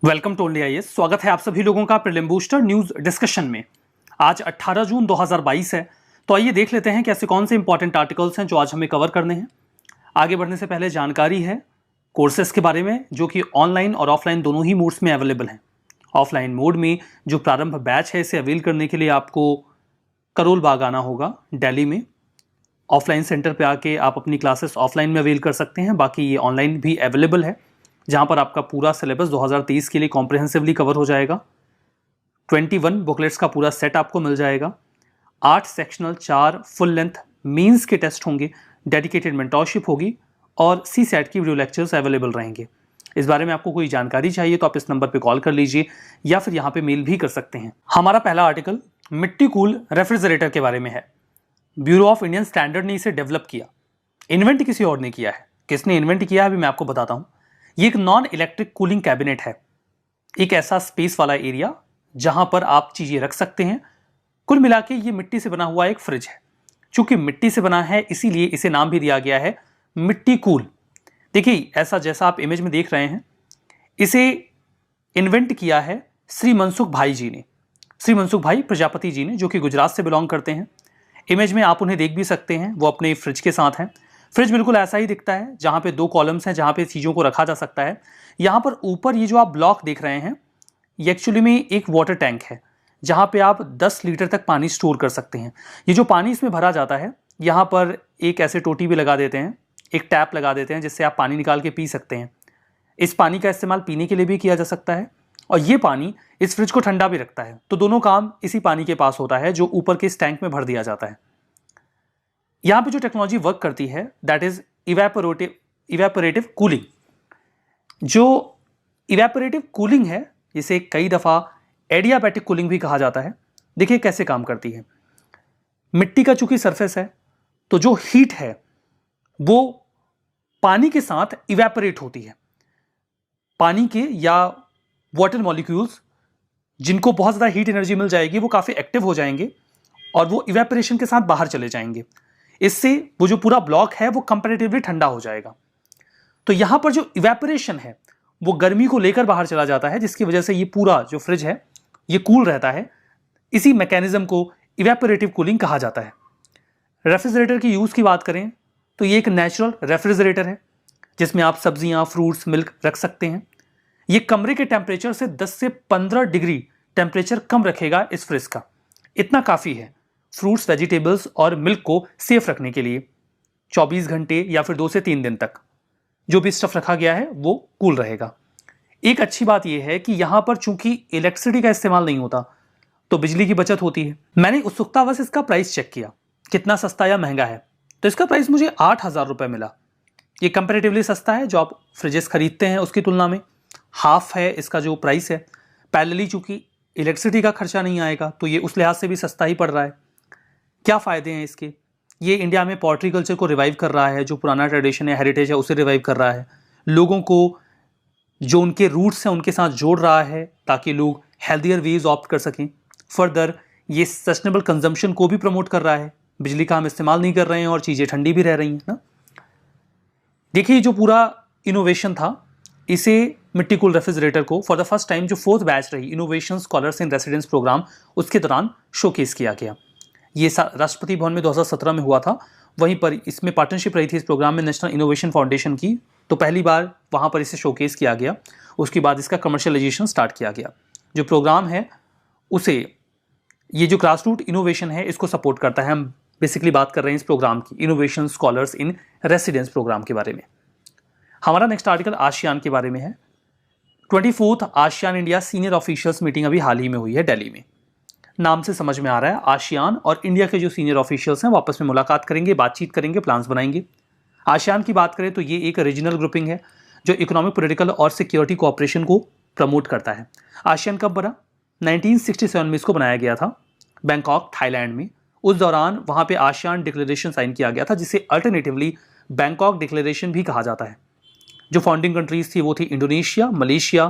Welcome to India IAS. स्वागत है आप सभी लोगों का प्रीलिम बूस्टर न्यूज डिस्कशन में। आज 18 जून 2022 है, तो आइए देख लेते हैं कि ऐसे कौन से इंपॉर्टेंट आर्टिकल्स हैं जो आज हमें कवर करने हैं। आगे बढ़ने से पहले जानकारी है कोर्सेज के बारे में, जो कि ऑनलाइन और ऑफलाइन दोनों ही मोड्स में अवेलेबल हैं। ऑफलाइन मोड में जो प्रारंभ बैच है, इसे अवेल करने के लिए आपको करोल बाग आना होगा दिल्ली में। ऑफलाइन सेंटर पे आके आप अपनी क्लासेस ऑफलाइन में अवेल कर सकते हैं। बाकी ये ऑनलाइन भी अवेलेबल है, जहां पर आपका पूरा सिलेबस 2023 के लिए कॉम्प्रिहेंसिवली कवर हो जाएगा। 21 बुकलेट्स का पूरा सेट आपको मिल जाएगा। 8 सेक्शनल, 4 फुल लेंथ मीन्स के टेस्ट होंगे, डेडिकेटेड मेंटोरशिप होगी और CSAT की वीडियो लेक्चर्स अवेलेबल रहेंगे। इस बारे में आपको कोई जानकारी चाहिए तो आप इस नंबर पे कॉल कर लीजिए या फिर यहाँ पे मेल भी कर सकते हैं। हमारा पहला आर्टिकल मिट्टी कूल रेफ्रिजरेटर के बारे में है। ब्यूरो ऑफ इंडियन स्टैंडर्ड ने इसे डेवलप किया। इन्वेंट किसी और ने किया है। किसने इन्वेंट किया है अभी मैं आपको बताता हूं। ये एक नॉन इलेक्ट्रिक कूलिंग कैबिनेट है, एक ऐसा स्पेस वाला एरिया जहां पर आप चीजें रख सकते हैं। कुल मिला के ये मिट्टी से बना हुआ एक फ्रिज है। चूंकि मिट्टी से बना है इसीलिए इसे नाम भी दिया गया है मिट्टी कूल। देखिए, ऐसा जैसा आप इमेज में देख रहे हैं, इसे इन्वेंट किया है श्री मनसुख भाई जी ने, श्री मनसुख भाई प्रजापति जी ने, जो कि गुजरात से बिलोंग करते हैं। इमेज में आप उन्हें देख भी सकते हैं, वो अपने फ्रिज के साथ हैं। फ्रिज बिल्कुल ऐसा ही दिखता है, जहां पे 2 कॉलम्स हैं जहां पे चीजों को रखा जा सकता है। यहां पर ऊपर ये जो आप ब्लॉक देख रहे हैं, ये एक्चुअली में एक वाटर टैंक है, जहां पे आप 10 लीटर तक पानी स्टोर कर सकते हैं। ये जो पानी इसमें भरा जाता है, यहां पर एक ऐसे टोटी भी लगा देते हैं, एक टैप लगा देते हैं, जिससे आप पानी निकाल के पी सकते हैं। इस पानी का इस्तेमाल पीने के लिए भी किया जा सकता है और ये पानी इस फ्रिज को ठंडा भी रखता है। तो दोनों काम इसी पानी के पास होता है, जो ऊपर के इस टैंक में भर दिया जाता है। यहां पे जो टेक्नोलॉजी वर्क करती है, दैट इज इवेपोरेटिव कूलिंग। जो इवेपोरेटिव कूलिंग है, इसे कई दफा एडियाबैटिक कूलिंग भी कहा जाता है। देखिए कैसे काम करती है। मिट्टी का चूंकि सरफेस है, तो जो हीट है वो पानी के साथ इवेपोरेट होती है। पानी के या वाटर मॉलिक्यूल्स जिनको बहुत ज्यादा हीट एनर्जी मिल जाएगी, वो काफी एक्टिव हो जाएंगे और वो इवेपोरेशन के साथ बाहर चले जाएंगे। इससे वो जो पूरा ब्लॉक है वो कंपैरेटिवली ठंडा हो जाएगा। तो यहां पर जो इवेपोरेशन है वो गर्मी को लेकर बाहर चला जाता है, जिसकी वजह से ये पूरा जो फ्रिज है ये कूल रहता है। इसी मैकेनिज्म को इवेपोरेटिव कूलिंग कहा जाता है। रेफ्रिजरेटर की यूज की बात करें तो ये एक नेचुरल रेफ्रिजरेटर है, जिसमें आप सब्जियां, फ्रूट्स, मिल्क रख सकते हैं। ये कमरे के टेम्परेचर से 10 से 15 डिग्री टेम्परेचर कम रखेगा इस फ्रिज का। इतना काफी है फ्रूट्स, वेजिटेबल्स और मिल्क को सेफ रखने के लिए। 24 घंटे या फिर 2 से 3 दिन तक जो भी स्टफ रखा गया है वो कूल रहेगा। एक अच्छी बात यह है कि यहां पर चूंकि इलेक्ट्रिसिटी का इस्तेमाल नहीं होता, तो बिजली की बचत होती है। मैंने उत्सुकतावश इसका प्राइस चेक किया, कितना सस्ता या महंगा है। तो इसका प्राइस मुझे 8,000 रुपए मिला। ये कंपेरेटिवली सस्ता है, जो आप फ्रिजेस खरीदते हैं उसकी तुलना में हाफ है इसका जो प्राइस है। पैरेलली चूंकि इलेक्ट्रिसिटी का खर्चा नहीं आएगा, तो ये उस लिहाज से भी सस्ता ही पड़ रहा है। क्या फ़ायदे हैं इसके? ये इंडिया में पोल्ट्री कल्चर को रिवाइव कर रहा है, जो पुराना ट्रेडिशन है, हेरिटेज है, उसे रिवाइव कर रहा है। लोगों को जो उनके रूट्स हैं उनके साथ जोड़ रहा है, ताकि लोग हेल्थियर वेज ऑप्ट कर सकें। फर्दर ये सस्टेनेबल कंजम्पशन को भी प्रमोट कर रहा है। बिजली का हम इस्तेमाल नहीं कर रहे हैं और चीज़ें ठंडी भी रह रही हैं ना। देखिए, जो पूरा इनोवेशन था, इसे मिट्टी कूल रेफ्रिजरेटर को फॉर द फर्स्ट टाइम जो 4th बैच रही innovation scholars in residence programme, उसके दौरान शोकेस किया गया। ये राष्ट्रपति भवन में 2017 में हुआ था। वहीं पर इसमें पार्टनरशिप रही थी इस प्रोग्राम में नेशनल इनोवेशन फाउंडेशन की। तो पहली बार वहाँ पर इसे शोकेस किया गया। उसके बाद इसका कमर्शियलाइजेशन स्टार्ट किया गया। जो प्रोग्राम है उसे, ये जो ग्रास रूट इनोवेशन है, इसको सपोर्ट करता है। हम बेसिकली बात कर रहे हैं इस प्रोग्राम की, innovation scholars in residence programme के बारे में। हमारा नेक्स्ट आर्टिकल आसियान के बारे में है। 24th ASEAN India senior officials meeting अभी हाल ही में हुई है दिल्ली में। नाम से समझ में आ रहा है, आसियान और इंडिया के जो सीनियर ऑफिशियल्स हैं वो आपस में मुलाकात करेंगे, बातचीत करेंगे, प्लान्स बनाएंगे। आसियान की बात करें तो ये एक रीजनल ग्रुपिंग है जो इकोनॉमिक, पॉलिटिकल और सिक्योरिटी कोऑपरेशन को प्रमोट करता है। आसियान कब बना? 1967 में इसको बनाया गया था, बैंकॉक, थाईलैंड में। उस दौरान वहाँ पे आसियान डिक्लेरेशन साइन किया गया था, जिसे अल्टरनेटिवली बैंकॉक डिक्लेरेशन भी कहा जाता है। जो फाउंडिंग कंट्रीज थी वो थी इंडोनेशिया, मलेशिया,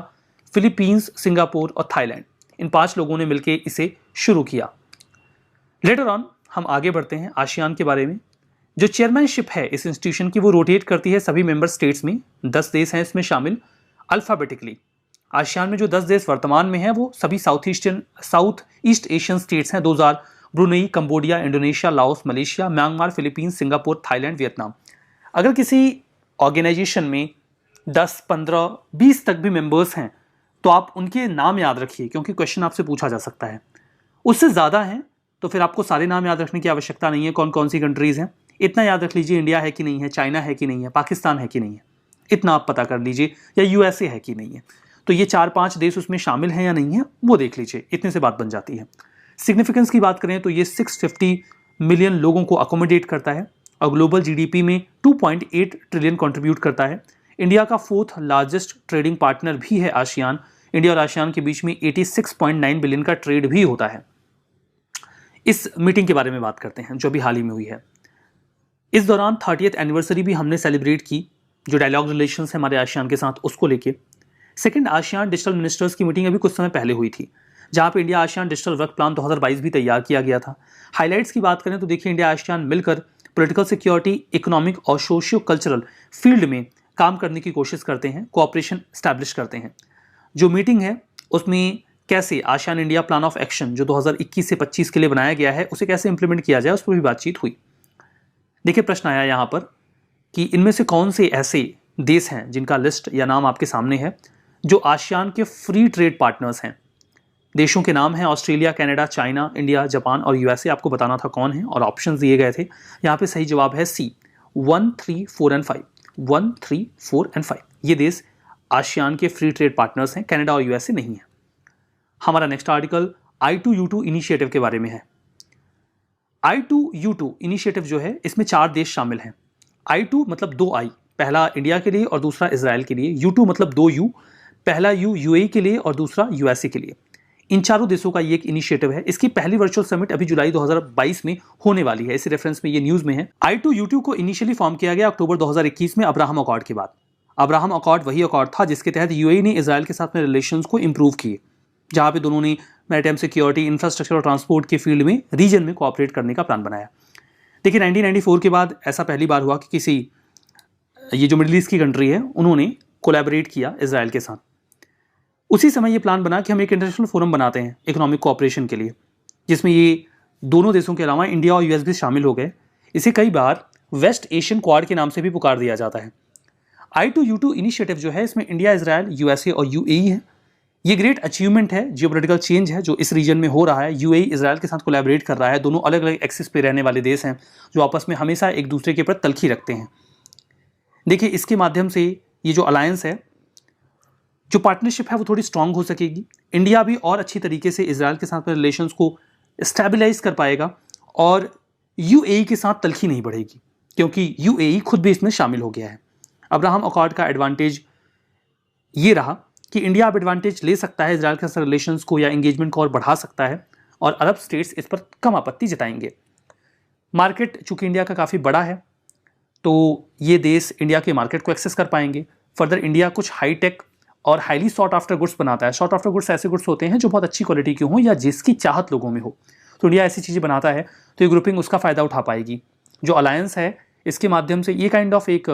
फिलीपींस, सिंगापुर और थाईलैंड। इन 5 लोगों ने मिलकर इसे शुरू किया। लेटर ऑन हम आगे बढ़ते हैं आसियान के बारे में। जो चेयरमैनशिप है इस इंस्टीट्यूशन की, वो रोटेट करती है सभी मेंबर स्टेट्स में। 10 देश हैं इसमें शामिल अल्फाबेटिकली। आसियान में जो 10 देश वर्तमान में हैं वो सभी साउथ ईस्ट एशियन स्टेट्स हैं। 2 Brunei, Cambodia, Indonesia, Laos, Malaysia, Myanmar, Philippines, Singapore, Thailand, Vietnam. अगर किसी ऑर्गेनाइजेशन में 10, 15, 20 तक भी मेंबर्स हैं तो आप उनके नाम याद रखिए, क्योंकि क्वेश्चन आपसे पूछा जा सकता है। उससे ज़्यादा हैं तो फिर आपको सारे नाम याद रखने की आवश्यकता नहीं है, कौन कौन सी कंट्रीज़ हैं। इतना याद रख लीजिए, इंडिया है कि नहीं है, चाइना है कि नहीं है, पाकिस्तान है कि नहीं है, इतना आप पता कर लीजिए, या यूएसए है कि नहीं है। तो ये 4-5 देश उसमें शामिल हैं या नहीं है वो देख लीजिए, इतने से बात बन जाती है। सिग्निफिकेंस की बात करें तो ये 650 मिलियन लोगों को अकोमोडेट करता है और ग्लोबल जीडीपी में 2.8 ट्रिलियन कंट्रीब्यूट करता है। इंडिया का 4th लार्जेस्ट ट्रेडिंग पार्टनर भी है आसियान। इंडिया और आसियान के बीच में 86.9 बिलियन का ट्रेड भी होता है। इस मीटिंग के बारे में बात करते हैं जो अभी हाल ही में हुई है। इस दौरान 30th एनिवर्सरी भी हमने सेलिब्रेट की, जो डायलॉग रिलेशंस है हमारे आसियान के साथ उसको लेके। सेकंड आसियान डिजिटल मिनिस्टर्स की मीटिंग अभी कुछ समय पहले हुई थी, जहां पे India ASEAN digital work plan 2022 भी तैयार किया गया था। हाइलाइट्स की बात करें तो देखिए, इंडिया आसियान मिलकर पॉलिटिकल सिक्योरिटी, इकोनॉमिक और सोशियो कल्चरल फील्ड में काम करने की कोशिश करते हैं, कोऑपरेशन स्टैब्लिश करते हैं। जो मीटिंग है उसमें कैसे ASEAN India plan of action जो 2021 से 25 के लिए बनाया गया है उसे कैसे इंप्लीमेंट किया जाए उस पर भी बातचीत हुई। देखिए, प्रश्न आया यहाँ पर कि इनमें से कौन से ऐसे देश हैं जिनका लिस्ट या नाम आपके सामने है जो आसियान के फ्री ट्रेड पार्टनर्स हैं। देशों के नाम हैं Australia, Canada, China, India, Japan और यूएसए। आपको बताना था कौन है और ऑप्शंस दिए गए थे। यहाँ पे सही जवाब है सी, 1, 3, 4 एंड 5। 1, 3, 4 एंड 5 ये देश आसियान के फ्री ट्रेड पार्टनर्स हैं, कनाडा और यूएसए नहीं है। हमारा नेक्स्ट आर्टिकल I2U2 इनिशिएटिव के बारे में है। I2U2 इनिशिएटिव जो है इसमें 4 देश शामिल हैं। I2 मतलब 2 I, पहला इंडिया के लिए और दूसरा इजराइल के लिए। U2 मतलब 2 U, पहला U यूएई के लिए और दूसरा यूएसए के लिए। इन चारों देशों का ये एक इनिशिएटिव है। इसकी पहली वर्चुअल समिट अभी जुलाई 2022 में होने वाली है। इसी रेफरेंस में ये न्यूज में है। I2U2 को इनिशियली फॉर्म किया गया अक्टूबर 2021 में अब्राहम अकॉर्ड के बाद। अब्राहम अकॉर्ड वही अकॉर्ड था जिसके तहत यूएई ने इजराइल के साथ में रिलेशंस को इंप्रूव किए, जहां पे दोनों ने मैरीटाइम सिक्योरिटी, इंफ्रास्ट्रक्चर और ट्रांसपोर्ट के फील्ड में रीजन में कोऑपरेट करने का प्लान बनाया। देखिए, 1994 के बाद ऐसा पहली बार हुआ कि किसी ये जो मिडिल ईस्ट की कंट्री है उन्होंने कोलैबोरेट किया इजराइल के साथ। उसी समय ये प्लान बना कि हम एक इंटरनेशनल फोरम बनाते हैं इकोनॉमिक कोऑपरेशन के लिए, जिसमें ये दोनों देशों के अलावा इंडिया और यूएस भी शामिल हो गए। इसे कई बार वेस्ट एशियन क्वाड के नाम से भी पुकार दिया जाता है। I2U2 इनिशिएटिव जो है इसमें इंडिया, इजराइल, यूएसए और यूएई है। ये ग्रेट अचीवमेंट है, जियोपॉलिटिकल चेंज है जो इस रीजन में हो रहा है। यूएई इजराइल के साथ कोलैबोरेट कर रहा है। दोनों अलग अलग एक्सिस पे रहने वाले देश हैं जो आपस में हमेशा एक दूसरे के प्रति तलखी रखते हैं। देखिए, इसके माध्यम से ये जो अलायंस है, जो पार्टनरशिप है वो थोड़ी स्ट्रांग हो सकेगी। इंडिया भी और अच्छी तरीके से इजराइल के साथ में रिलेशंस को स्टेबलाइज कर पाएगा और यूएई के साथ तलखी नहीं बढ़ेगी, क्योंकि यूएई खुद भी इसमें शामिल हो गया है। अब्राहम अकॉर्ड का एडवांटेज ये रहा कि इंडिया अब एडवांटेज ले सकता है इजराइल के साथ रिलेशंस को या एंगेजमेंट को और बढ़ा सकता है, और अरब स्टेट्स इस पर कम आपत्ति जताएंगे। मार्केट चूंकि इंडिया का काफ़ी बड़ा है तो ये देश इंडिया के मार्केट को एक्सेस कर पाएंगे। फर्दर इंडिया कुछ हाईटेक और हाईली सॉट आफ्टर गुड्स बनाता है। सॉट आफ्टर गुड्स ऐसे गुड्स होते हैं जो बहुत अच्छी क्वालिटी के हों या जिसकी चाहत लोगों में हो, तो इंडिया ऐसी चीज़ें बनाता है तो ये ग्रुपिंग उसका फ़ायदा उठा पाएगी। जो अलायंस है इसके माध्यम से ये काइंड ऑफ एक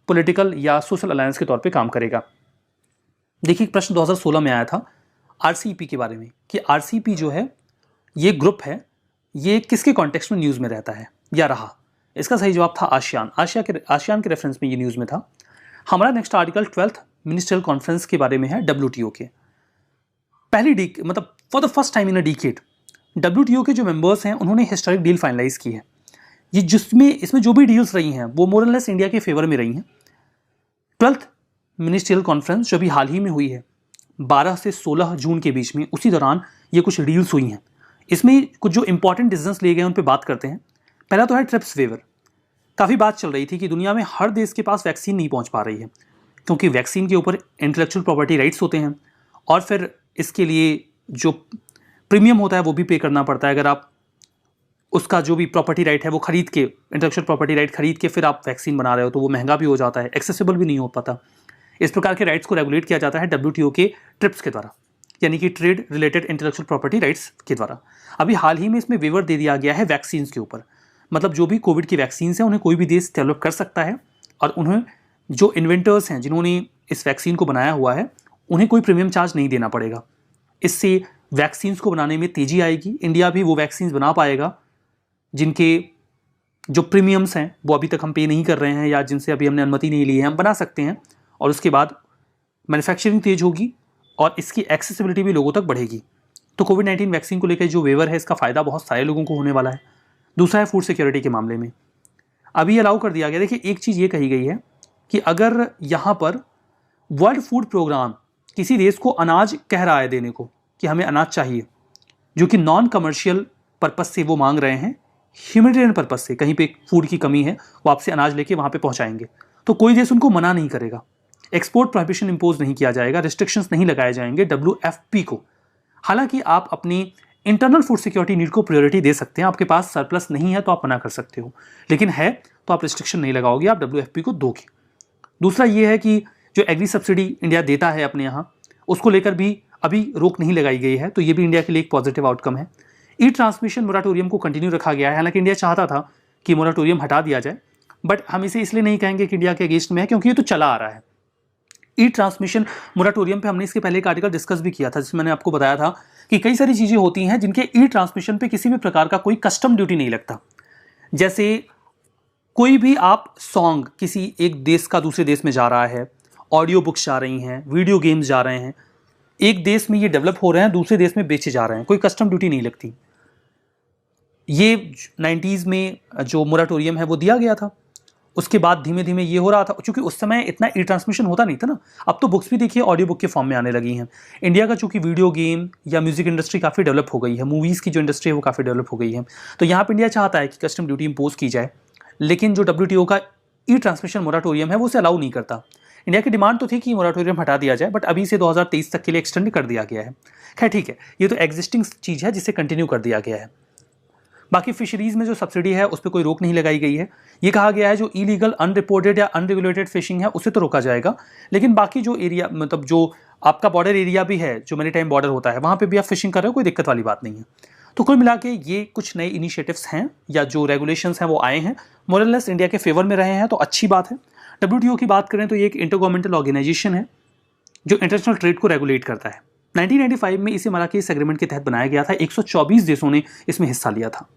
पॉलिटिकल या सोशल अलायंस के तौर पे काम करेगा। देखिए, प्रश्न 2016 में आया था आरसीईपी के बारे में कि आरसीईपी जो है ये ग्रुप है, ये किसके कॉन्टेक्स्ट में न्यूज़ में रहता है या रहा। इसका सही जवाब था आसियान। आसियान के रेफरेंस में ये न्यूज़ में था। हमारा next article 12th ministerial conference के बारे में है, WTO के। पहली मतलब for the first time in a decade WTO के जो मेंबर्स हैं उन्होंने हिस्टोरिक डील फाइनलाइज की है। ये इसमें जो भी डील्स रही हैं वो मोर एंड लेस इंडिया के फेवर में रही हैं। 12th मिनिस्ट्रियल कॉन्फ्रेंस जो अभी हाल ही में हुई है 12 से 16 जून के बीच में, उसी दौरान ये कुछ डील्स हुई हैं। इसमें कुछ जो इंपॉर्टेंट डिसीजंस लिए गए उन पर बात करते हैं। पहला तो है ट्रिप्स वेवर। काफ़ी बात चल रही थी कि दुनिया में हर देश के पास वैक्सीन नहीं पहुंच पा रही है, क्योंकि वैक्सीन के ऊपर इंटेलेक्चुअल प्रॉपर्टी राइट्स होते हैं और फिर इसके लिए जो प्रीमियम होता है वो भी पे करना पड़ता है। अगर आप उसका जो भी प्रॉपर्टी राइट है वो खरीद के, इंटेलेक्चुअल प्रॉपर्टी राइट खरीद के फिर आप वैक्सीन बना रहे हो तो वो महंगा भी हो जाता है, एक्सेसिबल भी नहीं हो पाता। इस प्रकार के राइट्स को रेगुलेट किया जाता है WTO के ट्रिप्स के द्वारा, यानी कि trade related intellectual property rights के द्वारा। अभी हाल ही में इसमें वेवर दे दिया गया है वैक्सीन के ऊपर। मतलब जो भी कोविड की वैक्सीन है उन्हें कोई भी देश डेवलप कर सकता है और उन्हें जो इन्वेंटर्स हैं जिन्होंने इस वैक्सीन को बनाया हुआ है उन्हें कोई प्रीमियम चार्ज नहीं देना पड़ेगा। इससे वैक्सीन को बनाने में तेजी आएगी। इंडिया भी वो वैक्सीन बना पाएगा जिनके जो प्रीमियम्स हैं वो अभी तक हम पे नहीं कर रहे हैं या जिनसे अभी हमने अनुमति नहीं ली है, हम बना सकते हैं। और उसके बाद मैन्युफैक्चरिंग तेज होगी और इसकी एक्सेसिबिलिटी भी लोगों तक बढ़ेगी। तो कोविड-19 वैक्सीन को लेकर जो वेवर है, इसका फ़ायदा बहुत सारे लोगों को होने वाला है। दूसरा है फूड सिक्योरिटी के मामले में अभी अलाउ कर दिया गया। देखिए, एक चीज़ ये कही गई है कि अगर यहाँ पर वर्ल्ड फूड प्रोग्राम किसी देश को अनाज कह रहा है देने को कि हमें अनाज चाहिए, जो कि नॉन कमर्शियल पर्पज से वो मांग रहे हैं, ह्यूमैनिटेरियन पर्पज से, कहीं पे फूड की कमी है वो आपसे अनाज लेके वहाँ पे पहुँचाएंगे, तो कोई देश उनको मना नहीं करेगा। एक्सपोर्ट प्रोहिबिशन इंपोज नहीं किया जाएगा, रिस्ट्रिक्शंस नहीं लगाए जाएंगे WFP को। हालांकि आप अपनी इंटरनल फूड सिक्योरिटी नीड को प्रायोरिटी दे सकते हैं। आपके पास सरप्लस नहीं है तो आप मना कर सकते हो, लेकिन है तो आप रिस्ट्रिक्शन नहीं लगाओगे, आप WFP को दोगे। दूसरा ये है कि जो एग्री सब्सिडी इंडिया देता है अपने यहाँ, उसको लेकर भी अभी रोक नहीं लगाई गई है, तो ये भी इंडिया के लिए एक पॉजिटिव आउटकम है। ई ट्रांसमिशन मोराटोरियम को कंटिन्यू रखा गया है। हालांकि इंडिया चाहता था कि मोराटोरियम हटा दिया जाए, बट हम इसे इसलिए नहीं कहेंगे कि इंडिया के अगेंस्ट में है, क्योंकि ये तो चला आ रहा है। ई ट्रांसमिशन मोराटोरियम पे हमने इसके पहले एक आर्टिकल डिस्कस भी किया था, जिसमें मैंने आपको बताया था कि कई सारी चीज़ें होती हैं जिनके ई ट्रांसमिशन पे किसी भी प्रकार का कोई कस्टम ड्यूटी नहीं लगता। जैसे कोई भी आप सॉन्ग किसी एक देश का दूसरे देश में जा रहा है, ऑडियो बुक्स जा रही हैं, वीडियो गेम्स जा रहे हैं, एक देश में ये डेवलप हो रहे हैं, दूसरे देश में बेचे जा रहे हैं, कोई कस्टम ड्यूटी नहीं लगती। ये 90s में जो मोराटोरियम है वो दिया गया था। उसके बाद धीमे धीमे ये हो रहा था, क्योंकि उस समय इतना ई ट्रांसमिशन होता नहीं था ना। अब तो बुक्स भी देखिए ऑडियो बुक के फॉर्म में आने लगी हैं। इंडिया का चूंकि वीडियो गेम या म्यूजिक इंडस्ट्री काफ़ी डेवलप हो गई है, मूवीज़ की जो इंडस्ट्री है वो काफ़ी डेवलप हो गई है, तो यहाँ पर इंडिया चाहता है कि कस्टम ड्यूटी इंपोज की जाए, लेकिन जो WTO का ई ट्रांसमिशन मोराटोरियम है वो उसे अलाउ नहीं करता। इंडिया की डिमांड तो थी कि मोराटोरियम हटा दिया जाए, बट अभी से 2023 तक के लिए एक्सटेंड कर दिया गया है। खैर ठीक है, ये तो एग्जिस्टिंग चीज़ है जिसे कंटिन्यू कर दिया गया है। बाकी फिशरीज़ में जो सब्सिडी है उस पर कोई रोक नहीं लगाई गई है। ये कहा गया है जो इलीगल, अनरिपोर्टेड या अनरेगुलेटेड फिशिंग है उसे तो रोका जाएगा, लेकिन बाकी जो एरिया, मतलब जो आपका बॉर्डर एरिया भी है, जो मैरीटाइम बॉर्डर होता है, वहाँ पे भी आप फिशिंग कर रहे हो, कोई दिक्कत वाली बात नहीं है। तो कुल मिला के ये कुछ नए इनिशिएटिव्स हैं या जो रेगुलेशंस हैं वो आए हैं, मोरलेस इंडिया के फेवर में रहे हैं, तो अच्छी बात है। WTO की बात करें तो ये एक इंटरगवर्नमेंटल ऑर्गेनाइजेशन है जो इंटरनेशनल ट्रेड को रेगुलेट करता है। 1995 में इसे मराकेश एग्रीमेंट के तहत बनाया गया था। 124 देशों ने इसमें हिस्सा लिया था।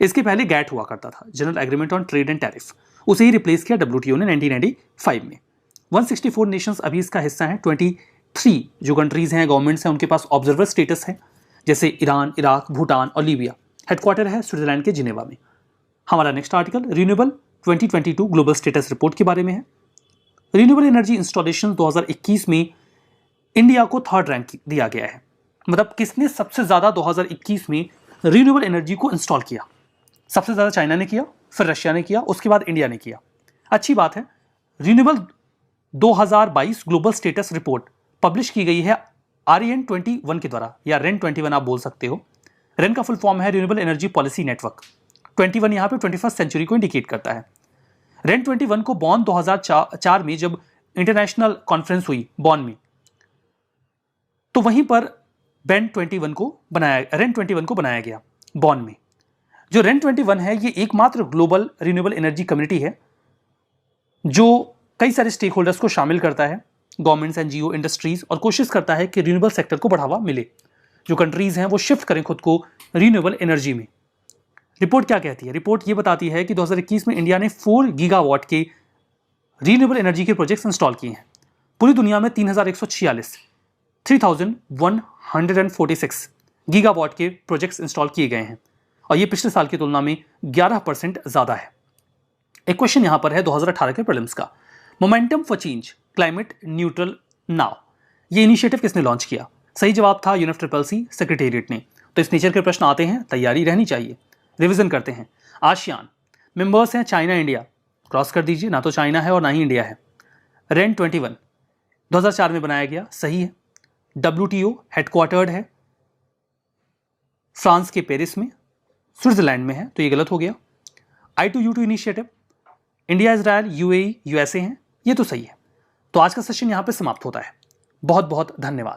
इसके पहले गैट हुआ करता था, general agreement on trade and tariff, उसे ही रिप्लेस किया WTO ने 1995 में। 164 नेशंस अभी इसका हिस्सा हैं। 23 जो कंट्रीज हैं, गवर्नमेंट्स हैं, उनके पास ऑब्जर्वर स्टेटस है, जैसे ईरान, इराक, भूटान और लीबिया। हेडक्वार्टर है स्विट्जरलैंड के जिनेवा में। हमारा next article renewable 2022 global status report के बारे में है। रिन्यूएबल एनर्जी इंस्टॉलेशन 2021 में इंडिया को 3rd रैंक दिया गया है। मतलब किसने सबसे ज्यादा 2021 में रिन्यूएबल एनर्जी को इंस्टॉल किया? सबसे ज्यादा चाइना ने किया, फिर रशिया ने किया, उसके बाद इंडिया ने किया। अच्छी बात है। Renewable 2022 global status report publish की गई है REN21 के द्वारा, या REN 21 आप बोल सकते हो। रेन का फुल फॉर्म है रिन्यूएबल एनर्जी पॉलिसी नेटवर्क। 21 यहाँ पे 21st सेंचुरी को इंडिकेट करता है। REN 21 को बॉन 2004 में जब इंटरनेशनल कॉन्फ्रेंस हुई बॉन में, तो वहीं पर REN 21 को बनाया गया बॉन में। जो REN 21 है ये एकमात्र ग्लोबल रिन्यूएबल एनर्जी कम्युनिटी है जो कई सारे स्टेक होल्डर्स को शामिल करता है, गवर्नमेंट्स, NGO, इंडस्ट्रीज, और कोशिश करता है कि रिन्यूएबल सेक्टर को बढ़ावा मिले। जो कंट्रीज हैं वो शिफ्ट करें खुद को रिन्यूएबल एनर्जी में। रिपोर्ट क्या कहती है? रिपोर्ट ये बताती है कि 2021 में इंडिया ने 4 गीगावाट के रिन्यूएबल एनर्जी के प्रोजेक्ट्स इंस्टॉल किए हैं। पूरी दुनिया में 3146 गीगावाट के प्रोजेक्ट्स इंस्टॉल किए गए हैं, और ये पिछले साल की तुलना में 11% ज्यादा है। एक क्वेश्चन यहां पर है 2018 के प्रीलिम्स का। Momentum for change climate neutral now, ये इनिशिएटिव किसने लॉन्च किया? सही जवाब था UNFCCC सेक्रेटेरिएट ने। तो इस नेचर के प्रश्न आते हैं, तैयारी रहनी चाहिए। रिवीजन करते हैं। आसियान मेंबर्स हैं चाइना, इंडिया, क्रॉस कर दीजिए, ना तो चाइना है और ना ही इंडिया है। REN 21 2004 में बनाया गया, सही है। WTO हेडक्वार्टर्ड है फ्रांस के पेरिस में, स्विट्जरलैंड में है, तो ये गलत हो गया। I2U2 initiative India, Israel, UAE, USA हैं, ये तो सही है। तो आज का सेशन यहां पे समाप्त होता है। बहुत बहुत धन्यवाद।